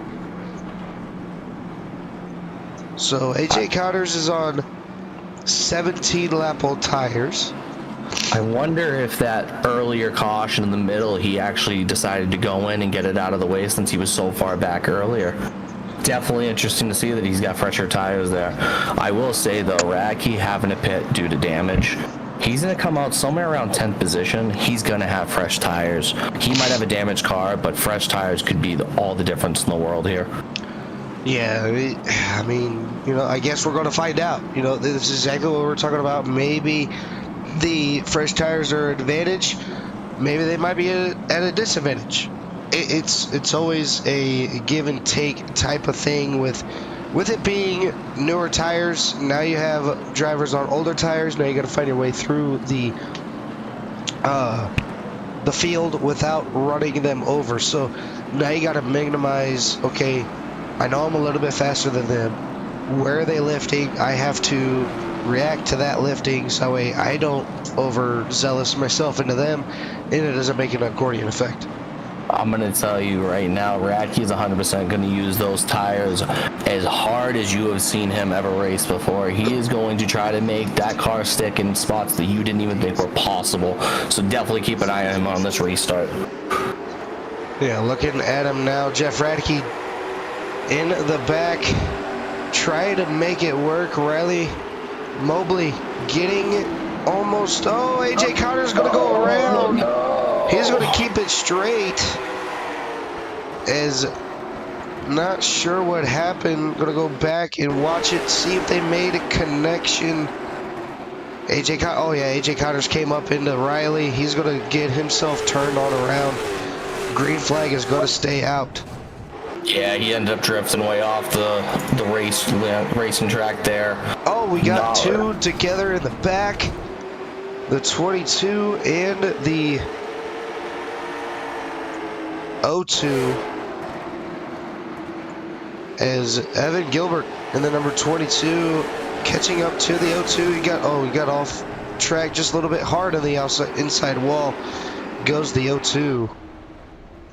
So AJ Connors is on 17 lap old tires. I wonder if that earlier caution in the middle, he actually decided to go in and get it out of the way since he was so far back earlier. Definitely interesting to see that he's got fresher tires there. I will say though, Radke having a pit due to damage, he's going to come out somewhere around 10th position. He's going to have fresh tires. He might have a damaged car, but fresh tires could be all the difference in the world here. Yeah, I mean, I guess we're going to find out. This is exactly what we're talking about. Maybe the fresh tires are an advantage. Maybe they might be at a disadvantage. It's always a give and take type of thing with it being newer tires. Now you have drivers on older tires. Now you got to find your way through the field without running them over. So now you got to minimize. Okay, I know I'm a little bit faster than them. Where are they lifting? I have to react to that lifting so that way I don't overzealous myself into them and it doesn't make an accordion effect. I'm going to tell you right now, Radke is 100% going to use those tires as hard as you have seen him ever race before. He is going to try to make that car stick in spots that you didn't even think were possible. So definitely keep an eye on him on this restart. Yeah, looking at him now, Jeff Radke in the back, trying to make it work. Riley Mobley getting almost. Oh, AJ Connors going to go around. He's going to keep it straight. As not sure what happened. Going to go back and watch it, see if they made a connection. AJ Connors came up into Riley. He's going to get himself turned on around. Green flag is going to stay out. Yeah, he ended up drifting way off the racing track there. Oh, we got two together in the back. The 22 and the 02. As Evan Gilbert in the number 22 catching up to the 02. He got off track just a little bit hard on the inside wall. Goes the 02.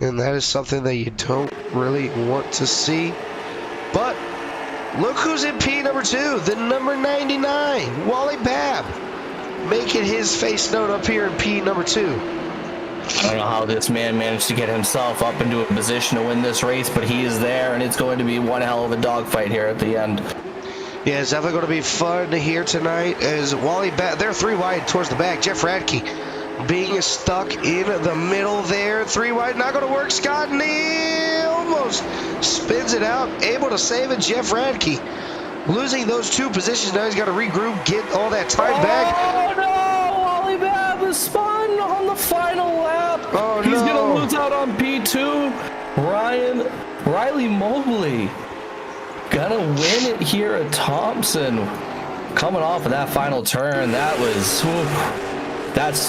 And that is something that you don't really want to see. But Look who's in P number 2, the number 99, Wally Babb, making his face known up here in P number 2. I don't know how this man managed to get himself up into a position to win this race, but he is there, and it's going to be one hell of a dogfight here at the end. Yeah, it's definitely going to be fun here tonight as Wally Babb, they're 3 wide towards the back. Jeff Radke being stuck in the middle there. 3 wide, not going to work. Scott Neal almost spins it out, able to save it. Jeff Radke losing those 2 positions. Now he's got to regroup, get all that time back. Oh no! Wally Babb is spun on the final lap. Oh, He's no. going to lose out on P2. Riley Mobley gonna win it here at Thompson. Coming off of that final turn, that's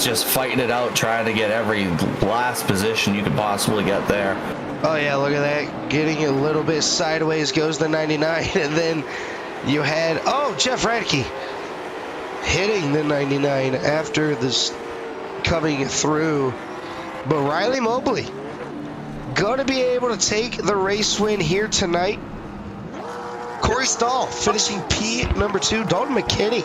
just fighting it out, trying to get every last position you could possibly get there. Oh yeah, look at that. Getting a little bit sideways goes the 99. And then you had, Jeff Radke hitting the 99 after this coming through. But Riley Mobley gonna be able to take the race win here tonight. Corey Stahl finishing P number 2. Dalton McKinney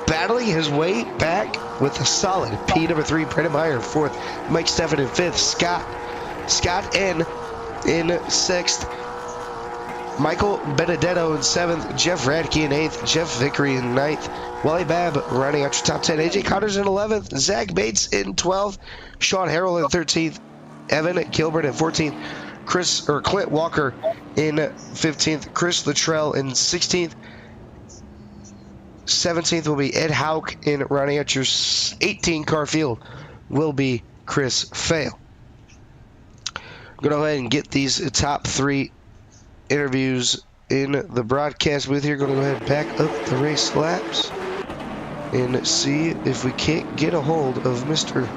battling his way back with a solid P number 3. Brendan Meyer in 4th. Mike Steffen in 5th. Scott N in 6th. Michael Benedetto in 7th. Jeff Radke in 8th. Jeff Vickery in 9th. Wally Babb running out your top 10. AJ Connors in 11th. Zach Bates in 12th. Sean Harrell in 13th. Evan Gilbert in 14th. Clint Walker in 15th, Chris Luttrell in 16th, 17th will be Ed Hauk in running at your 18 car field will be Chris Fail. I'm going to go ahead and get these top 3 interviews in the broadcast booth here. Going to go ahead and back up the race laps and see if we can't get a hold of Mr.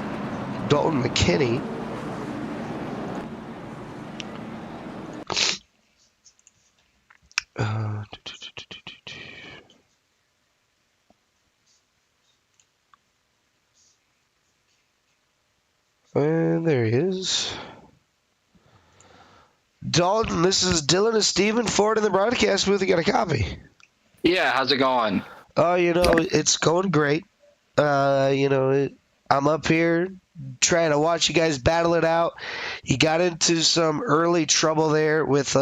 Dalton McKinney. And there he is. Dalton, this is Dylan and Steven Ford in the broadcast booth. You got a copy? Yeah, how's it going? Oh, it's going great. I'm up here trying to watch you guys battle it out. You got into some early trouble there with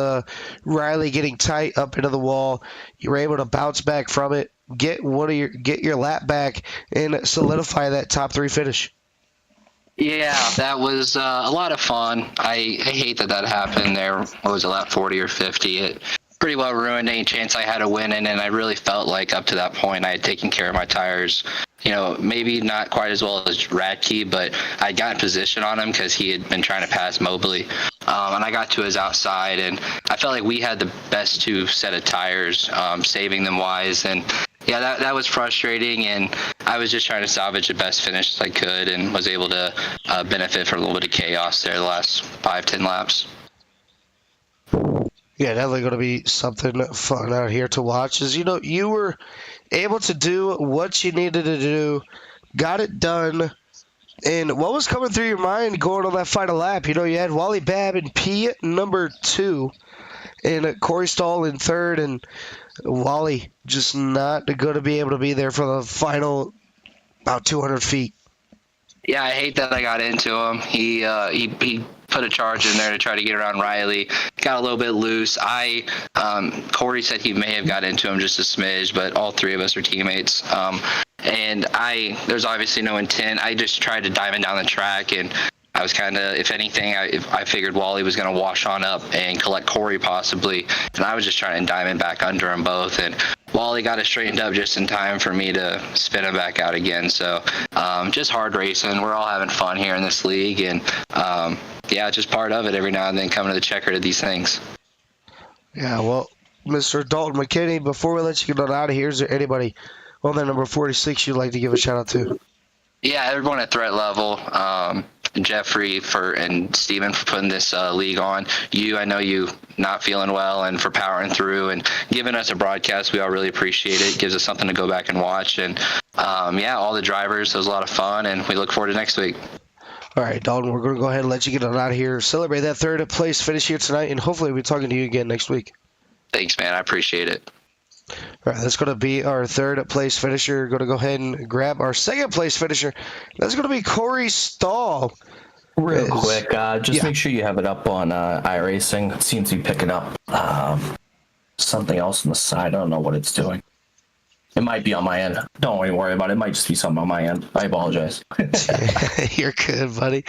Riley getting tight up into the wall. You were able to bounce back from it, get your lap back, and solidify that top 3 finish. Yeah, that was a lot of fun. I hate that happened there. What was it, lap 40 or 50? It pretty well ruined any chance I had of winning, and I really felt like up to that point I had taken care of my tires. Maybe not quite as well as Radke, but I got in position on him because he had been trying to pass Mobley. And I got to his outside, and I felt like we had the best 2 set of tires, saving them wise. And yeah, that was frustrating, and I was just trying to salvage the best finish I could and was able to benefit from a little bit of chaos there the last 5-10 laps. Yeah, definitely going to be something fun out here to watch. As you were able to do what you needed to do, got it done. And what was coming through your mind going on that final lap? You had Wally Babb in P number 2 and Corey Stahl in 3rd, and Wally just not going to be able to be there for the final about 200 feet. Yeah, I hate that I got into him. He put a charge in there to try to get around Riley. Got a little bit loose. Corey said he may have got into him just a smidge, but all 3 of us are teammates. And there's obviously no intent. I just tried to dive in down the track, and I was kind of, if anything, I figured Wally was going to wash on up and collect Corey possibly, and I was just trying to diamond back under them both, and Wally got it straightened up just in time for me to spin him back out again. So just hard racing. We're all having fun here in this league, and just part of it every now and then coming to the checker to these things. Yeah, well, Mr. Dalton McKinney, before we let you get on out of here, is there anybody on that number 46 you'd like to give a shout out to? Yeah, everyone at threat level. Jeffrey and Steven for putting this league on. I know you not feeling well, and for powering through and giving us a broadcast. We all really appreciate it. It gives us something to go back and watch. And all the drivers, it was a lot of fun, and we look forward to next week. All right, Dalton, we're going to go ahead and let you get on out of here. Celebrate that 3rd place finish here tonight, and hopefully we'll be talking to you again next week. Thanks, man. I appreciate it. All right, that's going to be our third place finisher. Going to go ahead and grab our second place finisher. That's going to be Corey Stahl. Real quick, just make sure you have it up on iRacing. It seems to be picking up something else on the side. I don't know what it's doing. It might be on my end. Don't worry about it. It might just be something on my end. I apologize. You're good, buddy.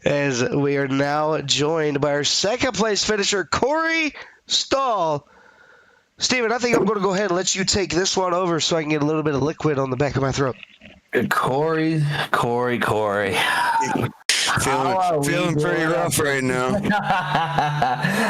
As we are now joined by our second place finisher, Corey Stahl. Steven, I think I'm going to go ahead and let you take this one over so I can get a little bit of liquid on the back of my throat. Corey. Feeling pretty rough right now.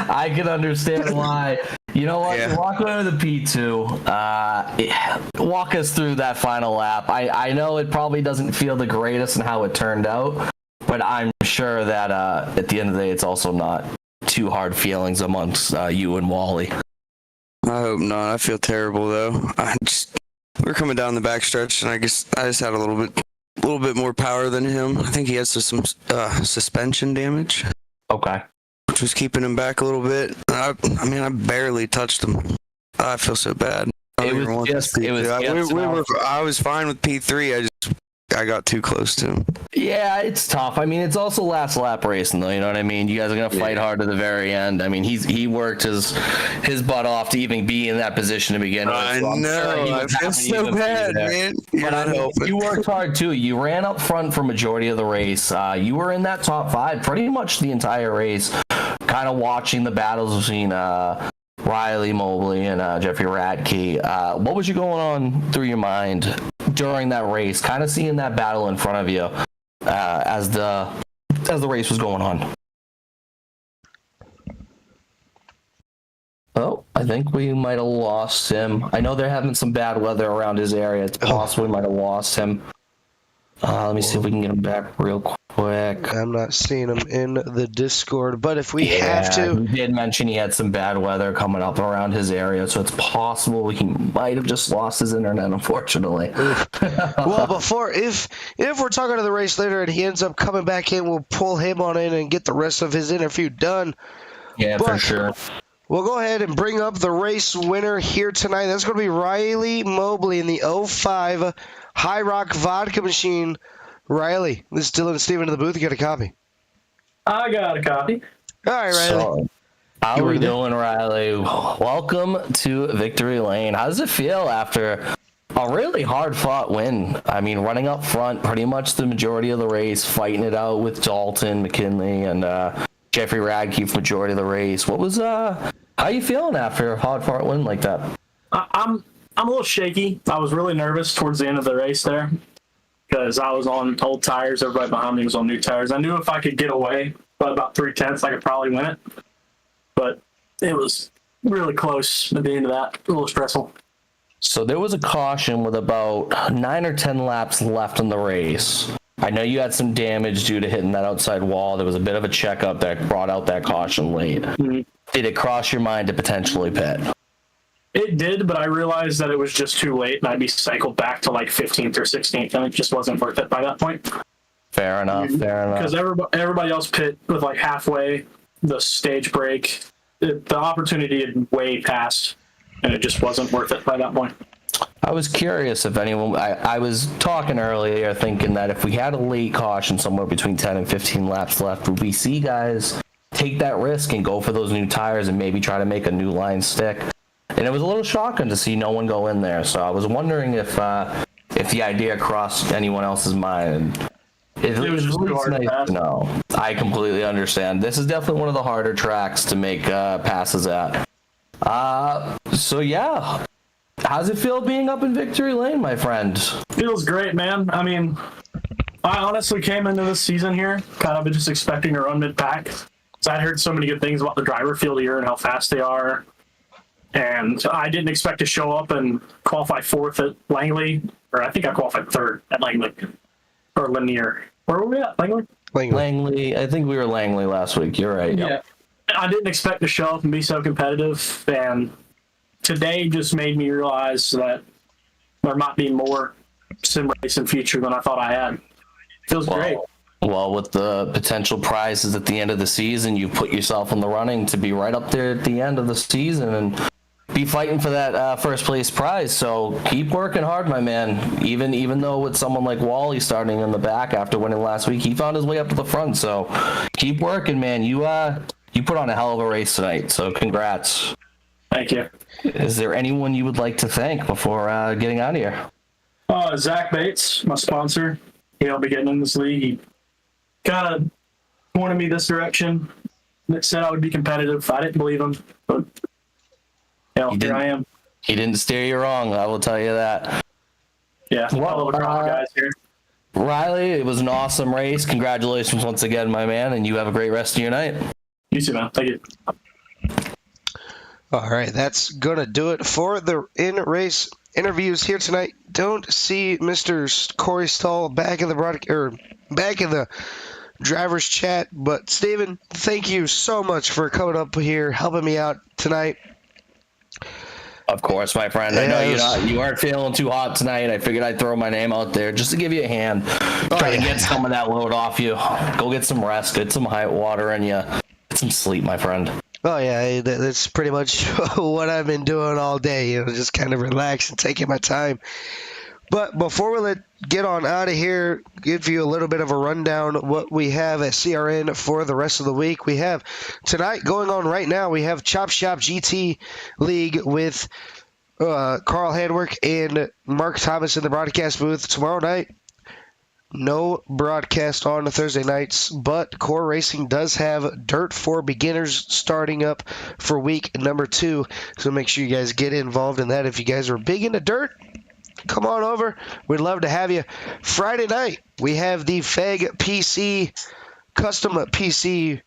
I can understand why. You know what? Yeah. Walk over the P2. Walk us through that final lap. I know it probably doesn't feel the greatest in how it turned out, but I'm sure that at the end of the day, it's also not too hard feelings amongst you and Wally. I hope not. I feel terrible though. We're coming down the backstretch, and I just had a little bit more power than him. I think he has some suspension damage. Okay. Which was keeping him back a little bit. I barely touched him. I feel so bad. I was fine with P3. I got too close to him. Yeah, it's tough. I mean, it's also last lap racing, though. You know what I mean? You guys are gonna fight hard to the very end. I mean, he worked his butt off to even be in that position to begin with. I so know. I feel so bad, man. You worked hard too. You ran up front for majority of the race. You were in that top 5 pretty much the entire race, kind of watching the battles between Riley Mobley and Jeffrey Radke. What was going on through your mind during that race, kind of seeing that battle in front of you as the race was going on? Oh, I think we might have lost him. I know they're having some bad weather around his area. It's possible we might have lost him. Let me see if we can get him back real quick. I'm not seeing him in the Discord, but if we have to... He did mention he had some bad weather coming up around his area, so it's possible he might have just lost his internet, unfortunately. Well, if we're talking to the race later and he ends up coming back in, we'll pull him on in and get the rest of his interview done. Yeah, for sure. We'll go ahead and bring up the race winner here tonight. That's going to be Riley Mobley in the 05 High Rock Vodka Machine. Riley, this is Dylan and Steven in the booth. You got a copy? I got a copy. All right, Riley. So, how are we doing, Riley? Welcome to Victory Lane. How does it feel after a really hard-fought win? I mean, running up front pretty much the majority of the race, fighting it out with Dalton, McKinley, and Jeffrey Radke for majority of the race. What was how you feeling after a hard-fought win like that? I'm a little shaky. I was really nervous towards the end of the race there because I was on old tires. Everybody behind me was on new tires. I knew if I could get away by about 3/10, I could probably win it. But it was really close at the end of that. A little stressful. So there was a caution with about 9 or 10 laps left in the race. I know you had some damage due to hitting that outside wall. There was a bit of a checkup that brought out that caution late. Mm-hmm. Did it cross your mind to potentially pit? It did, but I realized that it was just too late, and I'd be cycled back to like 15th or 16th, and it just wasn't worth it by that point. Fair enough. Because everybody else pit with like halfway the stage break. The opportunity had way passed, and it just wasn't worth it by that point. I was curious if anyone... I was talking earlier thinking that if we had a late caution somewhere between 10 and 15 laps left, would we see guys take that risk and go for those new tires and maybe try to make a new line stick? And it was a little shocking to see no one go in there. So I was wondering if the idea crossed anyone else's mind. It was just nice to know. I completely understand. This is definitely one of the harder tracks to make passes at. So yeah. How's it feel being up in Victory Lane, my friend? Feels great, man. I mean, I honestly came into this season here kind of just expecting to run mid-pack. So I heard so many good things about the driver field here and how fast they are. And I didn't expect to show up and qualify 4th at Langley, or I think I qualified 3rd at Langley, or Lanier. Where were we at, Langley? Langley. I think we were Langley last week. You're right. Yeah. Yep. I didn't expect to show up and be so competitive, and today just made me realize that there might be more sim racing future than I thought I had. Feels great. Well, with the potential prizes at the end of the season, you put yourself in the running to be right up there at the end of the season and be fighting for that first place prize. So keep working hard, my man. Even though with someone like Wally starting in the back after winning last week, he found his way up to the front. So keep working, man. You put on a hell of a race tonight. So congrats. Thank you. Is there anyone you would like to thank before getting out of here? Zach Bates, my sponsor. He'll be getting in this league. He kind of pointed me this direction. Said I would be competitive. I didn't believe him, but here I am. He didn't steer you wrong, I will tell you that. Yeah, well, guys here. Riley, it was an awesome race. Congratulations once again, my man, and you have a great rest of your night. You too, man. Thank you. All right, that's going to do it for the in-race interviews here tonight. Don't see Mr. Corey Stahl back in the driver's chat, but Steven, thank you so much for coming up here, helping me out tonight. Of course, my friend. I know you aren't feeling too hot tonight. I figured I'd throw my name out there just to give you a hand. Try to get some of that load off you. Go get some rest, get some hot water in you. Get some sleep, my friend. Oh, yeah, that's pretty much what I've been doing all day, just kind of relax and taking my time. But before we get on out of here, give you a little bit of a rundown of what we have at CRN for the rest of the week. We have tonight going on right now, we have Chop Shop GT League with Carl Handwerk and Mark Thomas in the broadcast booth. Tomorrow night, no broadcast on Thursday nights, but Core Racing does have Dirt for Beginners starting up for week number 2. So make sure you guys get involved in that. If you guys are big into dirt, come on over. We'd love to have you. Friday night, we have the FEG PC, custom PC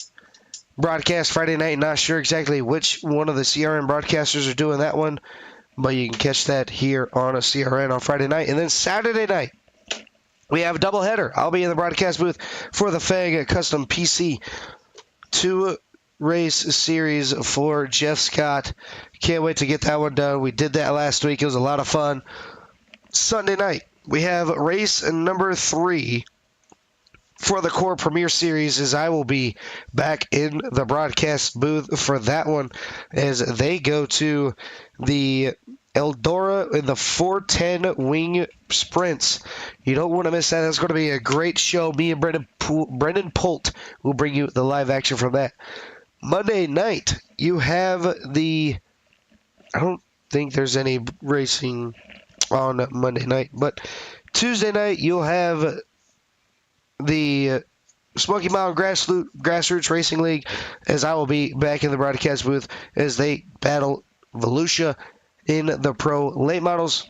broadcast Friday night. Not sure exactly which one of the CRN broadcasters are doing that one, but you can catch that here on a CRN on Friday night. And then Saturday night, we have a doubleheader. I'll be in the broadcast booth for the FEG Custom PC 2-race series for Jeff Scott. Can't wait to get that one done. We did that last week. It was a lot of fun. Sunday night, we have race number 3 for the Core Premier Series, as I will be back in the broadcast booth for that one as they go to the Eldora in the 410 wing sprints. You don't want to miss that. That's going to be a great show. Me and Brendan Polt will bring you the live action from that. Monday night, you have I don't think there's any racing on Monday night, but Tuesday night, you'll have the Smoky Mountain Grassroots Racing League, as I will be back in the broadcast booth as they battle Volusia in the Pro Late Models.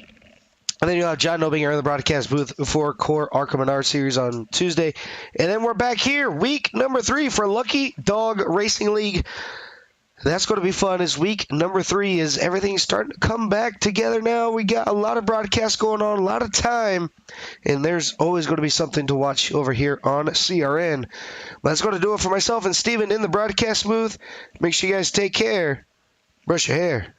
And then you'll have John Nobinger in the broadcast booth for Core Arkham and R Series on Tuesday. And then we're back here, week number 3 for Lucky Dog Racing League. That's going to be fun, as week number 3 is everything's starting to come back together now. We got a lot of broadcasts going on, a lot of time, and there's always going to be something to watch over here on CRN. But that's going to do it for myself and Steven in the broadcast booth. Make sure you guys take care. Brush your hair.